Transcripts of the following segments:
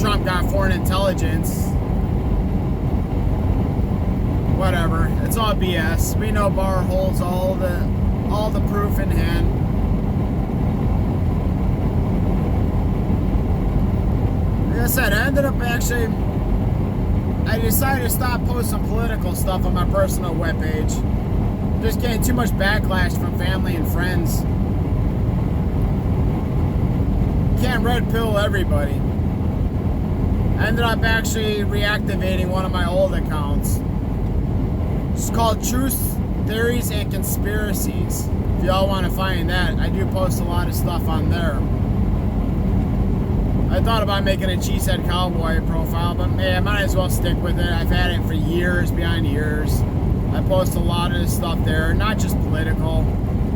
Trump got foreign intelligence. Whatever. It's all BS. We know Barr holds all the proof in hand. Like I said, I decided to stop posting political stuff on my personal webpage. Just getting too much backlash from family and friends. Can't red pill everybody. I ended up actually reactivating one of my old accounts. It's called Truth, Theories, and Conspiracies. If y'all want to find that, I do post a lot of stuff on there. I thought about making a cheesehead cowboy profile, but man, I might as well stick with it. I've had it for years, beyond years. I post a lot of this stuff there, not just political.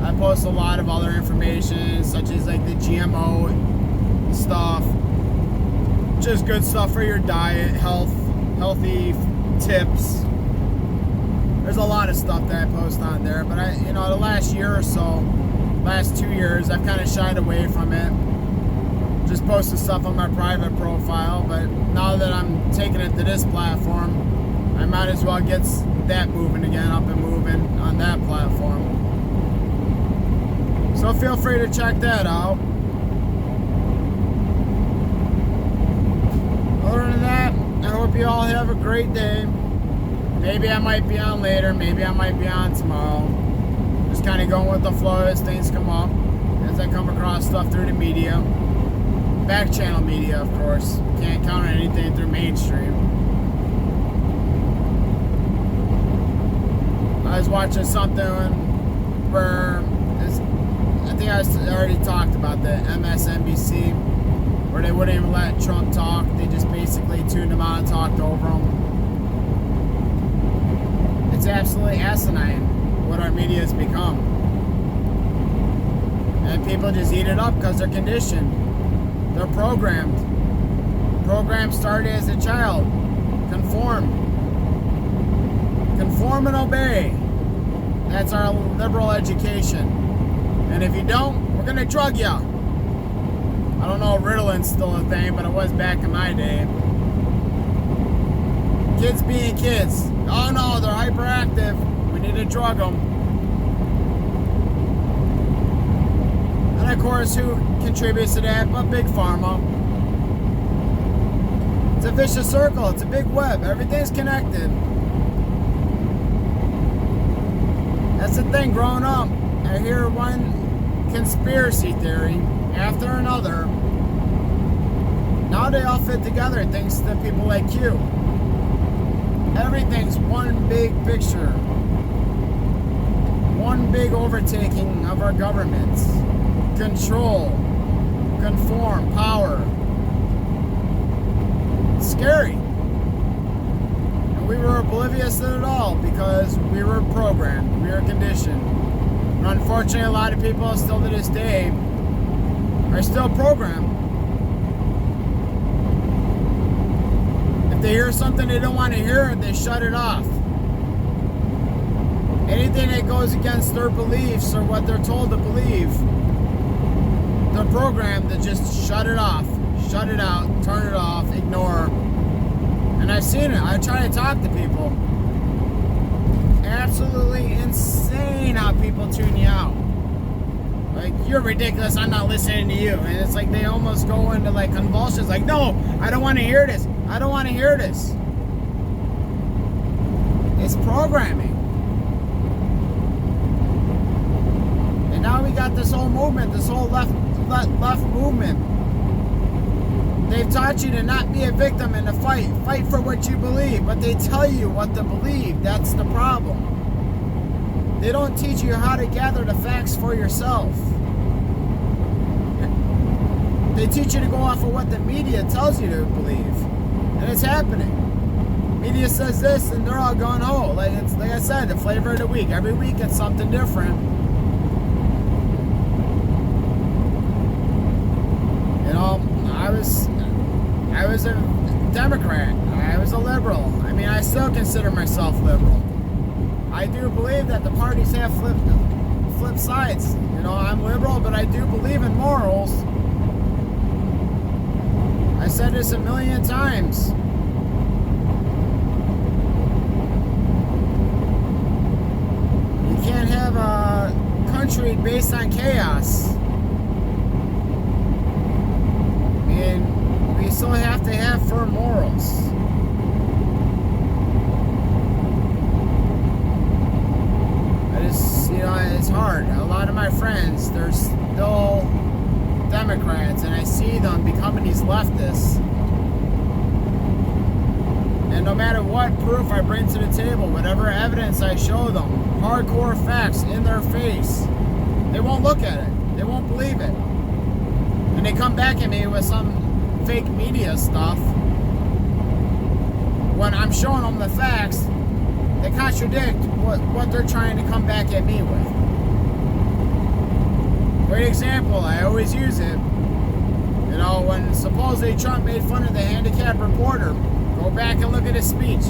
I post a lot of other information, such as like the GMO stuff. Just good stuff for your diet, healthy tips. There's a lot of stuff that I post on there, but the last year or so, last 2 years, I've kind of shied away from it. Just posting stuff on my private profile, but now that I'm taking it to this platform, I might as well get that moving again, up and moving on that platform. So feel free to check that out. Other than that, I hope you all have a great day. Maybe I might be on later, maybe I might be on tomorrow. Just kind of going with the flow as things come up, as I come across stuff through the media. Back channel media, of course. Can't count on anything through mainstream. I was watching something where I think I already talked about the MSNBC, where they wouldn't even let Trump talk. They just basically tuned him out and talked over him. It's absolutely asinine what our media has become. And people just eat it up because they're conditioned. They're programmed. Programs started as a child. Conform and obey. That's our liberal education. And if you don't, we're gonna drug you. I don't know if Ritallin's still a thing, but it was back in my day. Kids being kids. Oh no, they're hyperactive. We need to drug them. And of course, who contributes to that but Big Pharma? It's a vicious circle. It's a big web. Everything's connected. That's the thing. Growing up, I hear one conspiracy theory after another. Now they all fit together thanks to people like you. Everything's one big picture. One big overtaking of our governments. Control. Conform. Power. It's scary. And we were oblivious to it all because we were programmed. We were conditioned. And unfortunately, a lot of people still to this day are still programmed. If they hear something they don't want to hear, they shut it off. Anything that goes against their beliefs or what they're told to believe, they're programmed to just shut it off, shut it out, turn it off, ignore. And I've seen it. I try to talk to people. Absolutely insane how people tune you out. Like, you're ridiculous, I'm not listening to you. And it's like they almost go into like convulsions, like, no, I don't want to hear this. I don't want to hear this. It's programming. And now we got this whole movement, this whole left movement. They've taught you to not be a victim and to fight. Fight for what you believe, but they tell you what to believe. That's the problem. They don't teach you how to gather the facts for yourself. They teach you to go off of what the media tells you to believe. And it's happening. Media says this and they're all going, oh, like I said, the flavor of the week. Every week it's something different. You know, I was a Democrat. I was a liberal. I mean, I still consider myself liberal. I do believe that the parties have flip sides. You know, I'm liberal, but I do believe in morals. I said this a million times. You can't have a country based on chaos. And we still have to have firm morals. It's hard. A lot of my friends, they're still Democrats, and I see them becoming these leftists. And no matter what proof I bring to the table, whatever evidence I show them, hardcore facts in their face, they won't look at it. They won't believe it. And they come back at me with some fake media stuff. When I'm showing them the facts, they contradict what they're trying to come back at me with. Great example, I always use it. You know, when supposedly Trump made fun of the handicapped reporter, go back and look at his speech.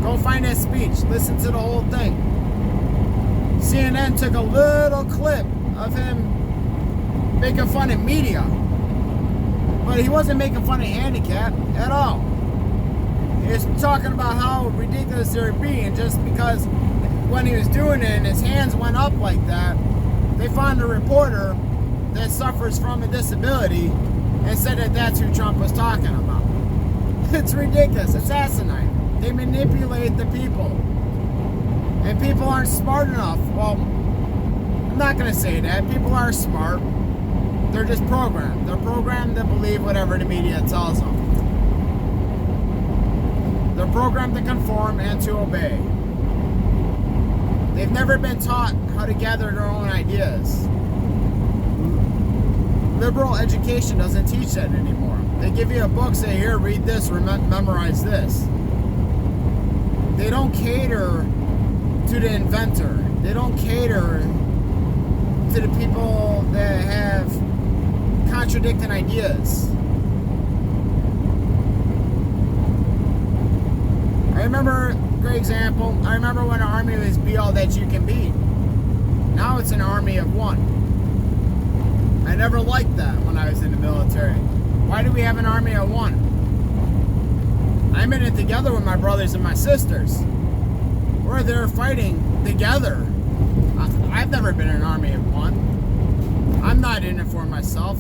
Go find that speech. Listen to the whole thing. CNN took a little clip of him making fun of media. But he wasn't making fun of handicap at all. He was talking about how ridiculous they were being, just because when he was doing it and his hands went up like that, they found a reporter that suffers from a disability and said that that's who Trump was talking about. It's ridiculous. It's asinine. They manipulate the people. And people aren't smart enough. Well, I'm not going to say that. People are smart. They're just programmed. They're programmed to believe whatever the media tells them. They're programmed to conform and to obey. They've never been taught how to gather their own ideas. Liberal education doesn't teach that anymore. They give you a book, say, here, read this, memorize this. They don't cater to the inventor. They don't cater to the people that have contradicting ideas. I remember, great example, I remember when an army was be all that you can be. Now it's an army of one. I never liked that when I was in the military. Why do we have an army of one? I'm in it together with my brothers and my sisters. We're there fighting together. I've never been in an army of one. I'm not in it for myself.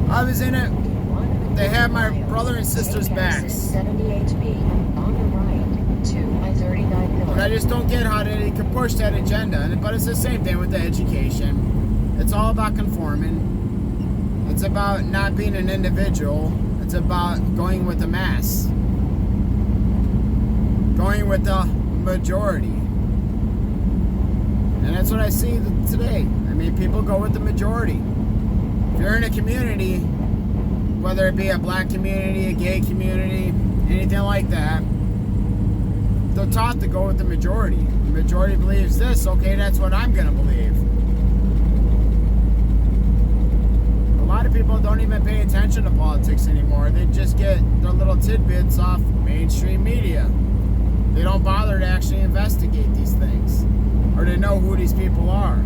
I was in it to have my brother and sister's backs. But I just don't get how they can push that agenda. But it's the same thing with the education. It's all about conforming. It's about not being an individual. It's about going with the mass. Going with the majority. And that's what I see today. I mean, people go with the majority. If you're in a community, whether it be a black community, a gay community, anything like that, they're taught to go with the majority. The majority believes this, okay, that's what I'm going to believe. A lot of people don't even pay attention to politics anymore. They just get their little tidbits off mainstream media. They don't bother to actually investigate these things or to know who these people are.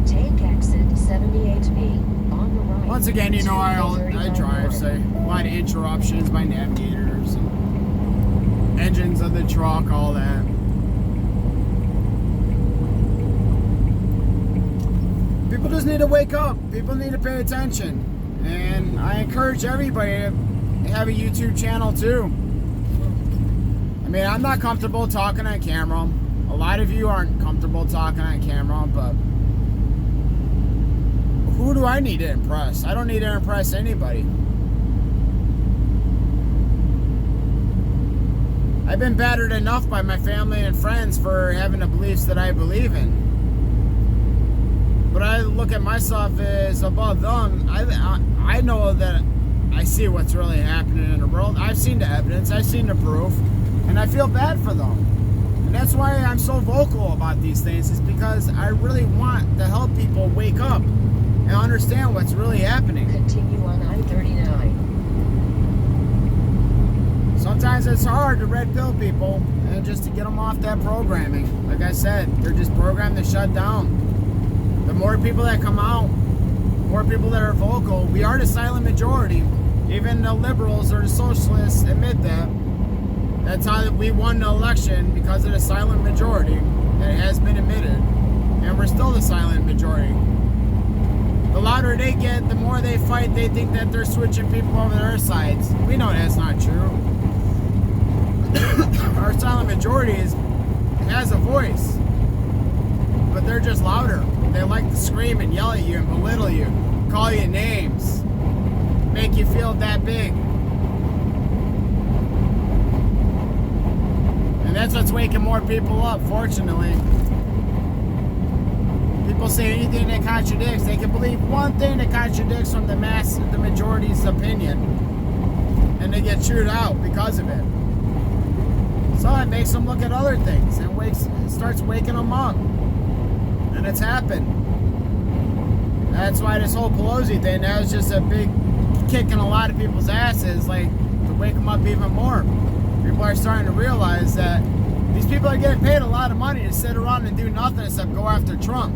Take exit 78B on the right. Once again, you know, I drive, so a lot of interruptions by navigators and engines of the truck, all that. People just need to wake up. People need to pay attention. And I encourage everybody to have a YouTube channel too. I mean, I'm not comfortable talking on camera. A lot of you aren't comfortable talking on camera, but who do I need to impress? I don't need to impress anybody. I've been battered enough by my family and friends for having the beliefs that I believe in. But I look at myself as above them. I know that I see what's really happening in the world. I've seen the evidence. I've seen the proof. And I feel bad for them. And that's why I'm so vocal about these things, is because I really want to help people wake up and understand what's really happening. Continue on I-39. Sometimes it's hard to red pill people and just to get them off that programming. Like I said, they're just programmed to shut down. The more people that come out, more people that are vocal, we are the silent majority. Even the liberals or the socialists admit that. That's how we won the election, because of the silent majority. And it has been admitted. And we're still the silent majority. The louder they get, the more they fight, they think that they're switching people over to their sides. We know that's not true. Our silent majority has a voice. But they're just louder. They like to scream and yell at you and belittle you. Call you names. Make you feel that big. And that's what's waking more people up, fortunately. People say anything that contradicts. They can believe one thing that contradicts from the majority's opinion. And they get chewed out because of it. So it makes them look at other things and starts waking them up. And it's happened. That's why this whole Pelosi thing, that was just a big kick in a lot of people's asses, like, to wake them up even more. People are starting to realize that these people are getting paid a lot of money to sit around and do nothing except go after Trump.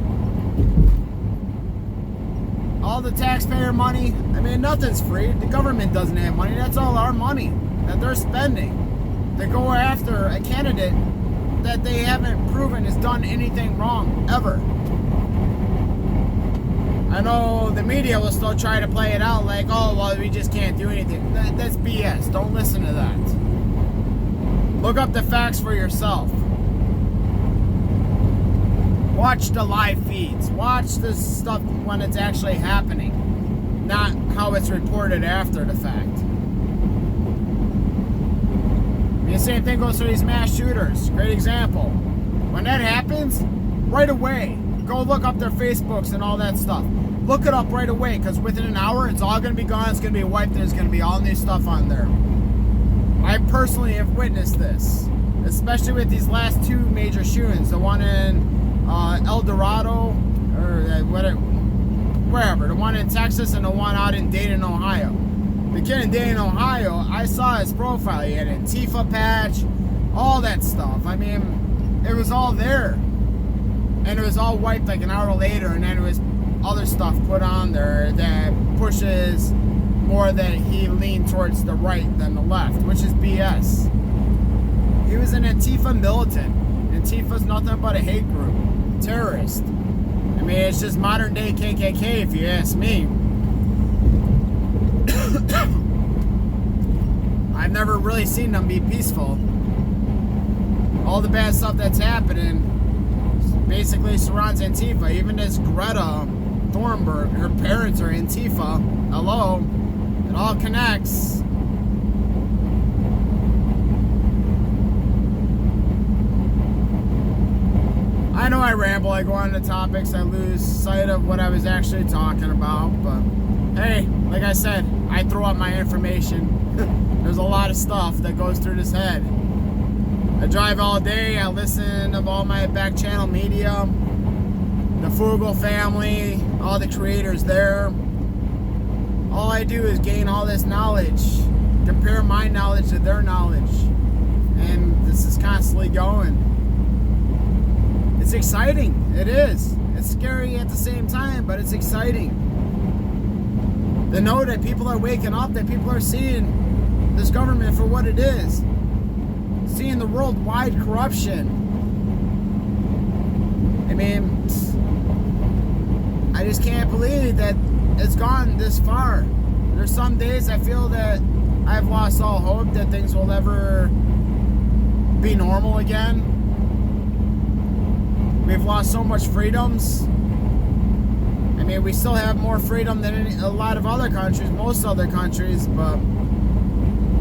All the taxpayer money, I mean, nothing's free. The government doesn't have money. That's all our money that they're spending to go after a candidate that they haven't proven has done anything wrong, ever. I know the media will still try to play it out like, oh, well, we just can't do anything. That's BS. Don't listen to that. Look up the facts for yourself. Watch the live feeds. Watch this stuff when it's actually happening, not how it's reported after the fact. The same thing goes for these mass shooters. Great example. When that happens, right away, go look up their Facebooks and all that stuff. Look it up right away, because within an hour, it's all going to be gone. It's going to be wiped, and there's going to be all new stuff on there. I personally have witnessed this, especially with these last two major shootings. The one in El Dorado, or wherever. The one in Texas and the one out in Dayton, Ohio. The kid in Dayton, Ohio, I saw his profile. He had an Antifa patch, all that stuff. I mean, it was all there. And it was all wiped like an hour later, and then it was other stuff put on there that pushes more that he leaned towards the right than the left, which is BS. He was an Antifa militant. Antifa's nothing but a hate group. Terrorist. I mean, it's just modern day KKK, if you ask me. I've never really seen them be peaceful. All the bad stuff that's happening basically surrounds Antifa. Even this Greta Thunberg, her parents are Antifa. Hello. It all connects. I know I ramble, I go on to topics, I lose sight of what I was actually talking about, but hey, like I said, I throw out my information. There's a lot of stuff that goes through this head. I drive all day, I listen to all my back channel media, the Frugal family, all the creators there. All I do is gain all this knowledge, compare my knowledge to their knowledge, and this is constantly going. It's exciting, it is. It's scary at the same time, but it's exciting. To know that people are waking up, that people are seeing this government for what it is. Seeing the worldwide corruption. I mean, I just can't believe that it's gone this far. There's some days I feel that I've lost all hope that things will ever be normal again. We've lost so much freedoms. I mean, we still have more freedom than a lot of other countries, most other countries, but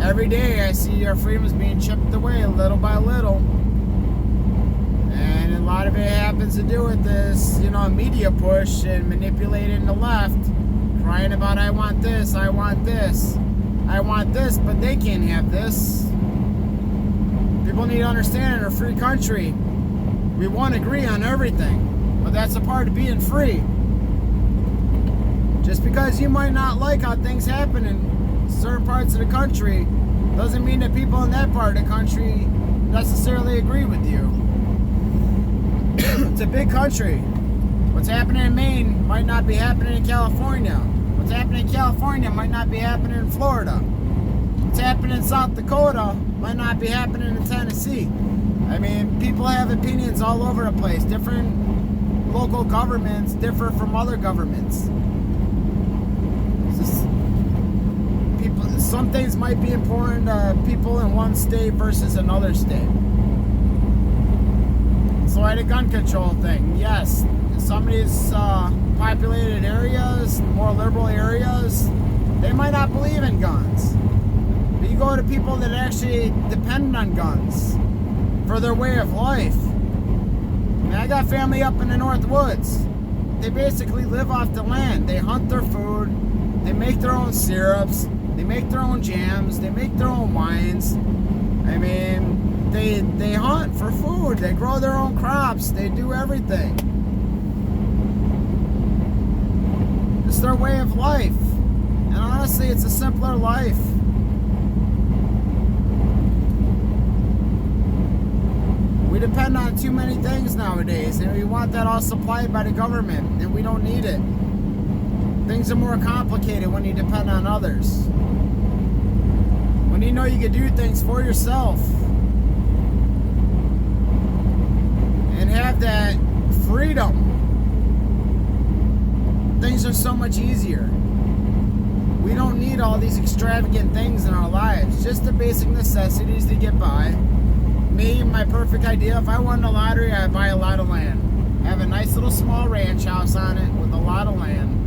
every day I see our freedoms being chipped away little by little. And a lot of it happens to do with this, media push and manipulating the left, crying about, I want this, I want this, I want this, but they can't have this. People need to understand in a free country, we won't agree on everything, but that's a part of being free. Just because you might not like how things happen in certain parts of the country doesn't mean that people in that part of the country necessarily agree with you. It's a big country. What's happening in Maine might not be happening in California. What's happening in California might not be happening in Florida. What's happening in South Dakota might not be happening in Tennessee. I mean, people have opinions all over the place. Different local governments differ from other governments. Some things might be important to people in one state versus another state. It's like the gun control thing. Yes, some of these populated areas, more liberal areas, they might not believe in guns. But you go to people that actually depend on guns for their way of life. I mean, I got family up in the North Woods. They basically live off the land. They hunt their food. They make their own syrups. They make their own jams. They make their own wines. I mean, they hunt for food. They grow their own crops. They do everything. It's their way of life. And honestly, it's a simpler life. We depend on too many things nowadays, and we want that all supplied by the government, and we don't need it. Things are more complicated when you depend on others. When you know you can do things for yourself and have that freedom, things are so much easier. We don't need all these extravagant things in our lives, just the basic necessities to get by. Me, my perfect idea, if I won the lottery, I'd buy a lot of land. Have a nice little small ranch house on it with a lot of land.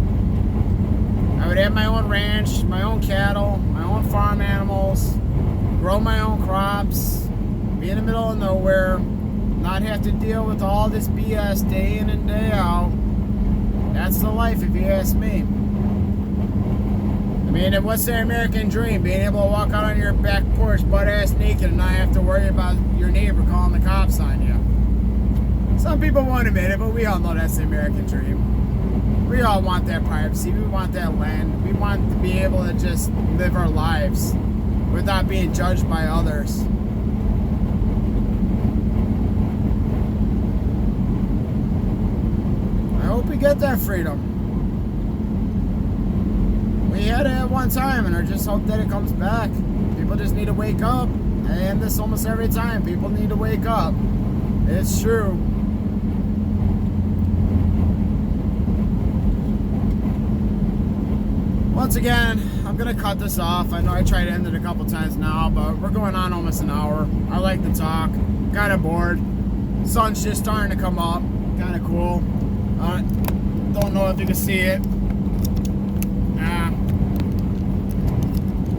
I would have my own ranch, my own cattle, my own farm animals, grow my own crops, be in the middle of nowhere, not have to deal with all this BS day in and day out. That's the life, if you ask me. I mean, and what's the American dream? Being able to walk out on your back porch butt-ass naked and not have to worry about your neighbor calling the cops on you. Some people won't admit it, but we all know that's the American dream. We all want that privacy. We want that land. We want to be able to just live our lives without being judged by others. I hope we get that freedom. We had it at one time, and I just hope that it comes back. People just need to wake up. I end this almost every time. People need to wake up. It's true. Once again, I'm going to cut this off. I know I tried to end it a couple times now, but we're going on almost an hour. I like to talk. Kind of bored. Sun's just starting to come up. Kind of cool. Don't know if you can see it.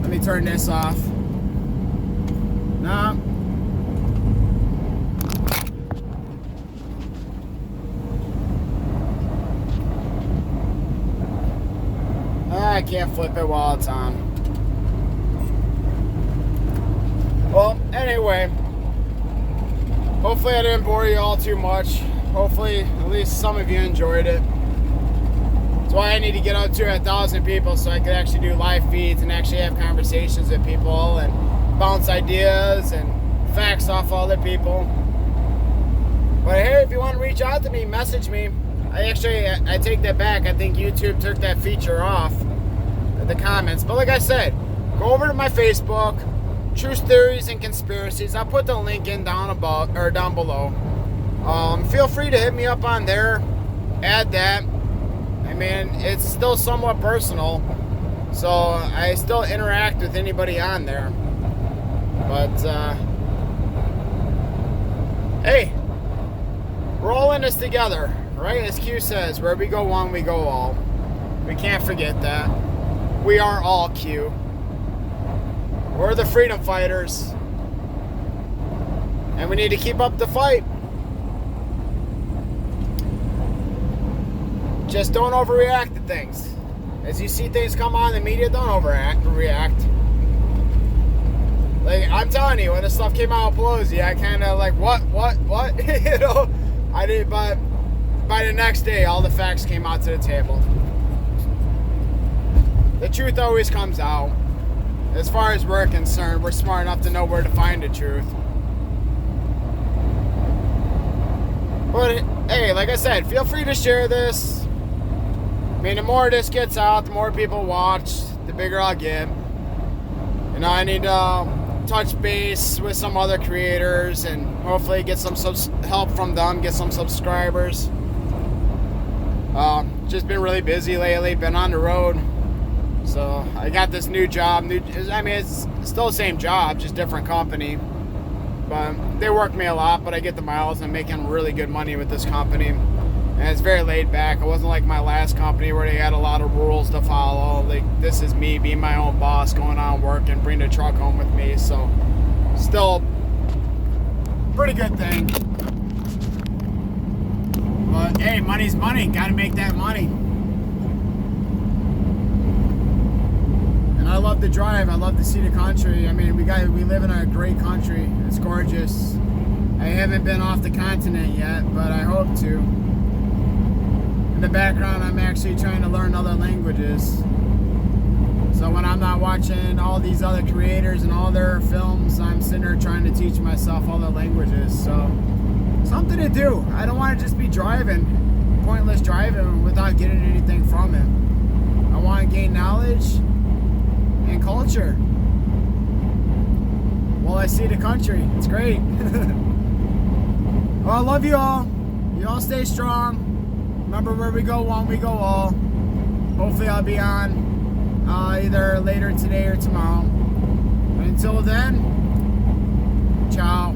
Let me turn this off. Nah. I can't flip it while it's on. Well, anyway. Hopefully I didn't bore you all too much. Hopefully at least some of you enjoyed it. That's why I need to get up to 1,000 people so I can actually do live feeds and actually have conversations with people and bounce ideas and facts off other people. But hey, if you want to reach out to me, message me. I take that back. I think YouTube took that feature off the comments. But like I said, go over to my Facebook, Truth Theories and Conspiracies. I'll put the link in down below. Feel free to hit me up on there. Add that. I mean, it's still somewhat personal, so I still interact with anybody on there. But, hey, we're all in this together, right? As Q says, where we go one, we go all. We can't forget that. We are all Q. We're the freedom fighters. And we need to keep up the fight. Just don't overreact to things. As you see things come on in the media, don't overreact. Like, I'm telling you, when this stuff came out of Pelosi, I kind of like, what? You know? I did, but by the next day, all the facts came out to the table. The truth always comes out. As far as we're concerned, we're smart enough to know where to find the truth. But, hey, like I said, feel free to share this. mean, the more this gets out, the more people watch, the bigger I'll get. And I need to touch base with some other creators and hopefully get some help from them, get some subscribers. Just been really busy lately, been on the road. So I got this new job. I mean, it's still the same job, just different company. But they work me a lot, but I get the miles. I'm making really good money with this company. And it's very laid back. It wasn't like my last company where they had a lot of rules to follow. Like, this is me being my own boss, going on work and bring the truck home with me. So still pretty good thing. But hey, money's money. Gotta make that money. And I love to drive. I love to see the country. I mean, we live in a great country. It's gorgeous. I haven't been off the continent yet, but I hope to. In the background, I'm actually trying to learn other languages. So when I'm not watching all these other creators and all their films, I'm sitting there trying to teach myself other languages. So something to do. I don't want to just be driving, pointless driving without getting anything from it. I want to gain knowledge and culture. Well, I see the country. It's great. Well, I love you all. You all stay strong. Remember, where we go one, we go all. Hopefully I'll be on either later today or tomorrow. But until then, ciao.